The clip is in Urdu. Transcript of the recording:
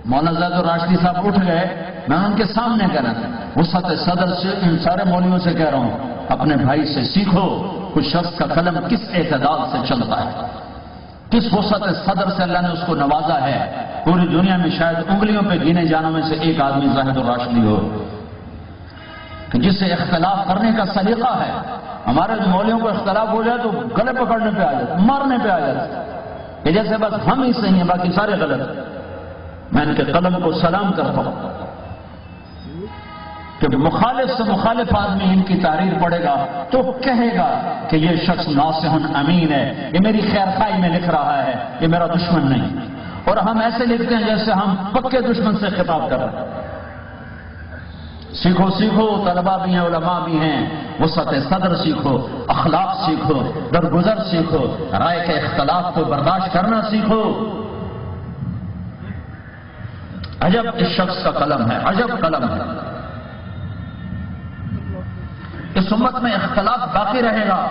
مولانا زید الراشدی صاحب اٹھ گئے، میں ان کے سامنے کہہ رہا تھا، وسعت صدر سے ان سارے مولویوں سے کہہ رہا ہوں، اپنے بھائی سے سیکھو کچھ شخص کا قلم کس اعتدال سے چلتا ہے، کس وسعت صدر سے اللہ نے اس کو نوازا ہے۔ پوری دنیا میں شاید انگلیوں پہ گنے جانوں میں سے ایک آدمی زاہد الراشدی ہو کہ جس سے اختلاف کرنے کا سلیقہ ہے۔ ہمارے مولویوں کو اختلاف ہو جائے تو گلے پکڑنے پہ آ جاتے، مارنے پہ آ جاتے کہ جیسے بس ہم ہی صحیح ہیں باقی سارے غلط ہیں۔ میں ان کے قلم کو سلام کرتا ہوں کہ مخالف سے مخالف آدمی ان کی تحریر پڑھے گا تو کہے گا کہ یہ شخص ناصح امین ہے، یہ میری خیر خواہی میں لکھ رہا ہے، یہ میرا دشمن نہیں۔ اور ہم ایسے لکھتے ہیں جیسے ہم پکے دشمن سے خطاب کر رہے ہیں۔ سیکھو سیکھو، طلباء بھی ہیں، علماء بھی ہیں، وسعت صدر سیکھو، اخلاق سیکھو، درگزر سیکھو، رائے کے اختلاف کو برداشت کرنا سیکھو۔ عجب اس شخص کا قلم ہے، عجب قلم ہے۔ اس امت میں اختلاف باقی رہے گا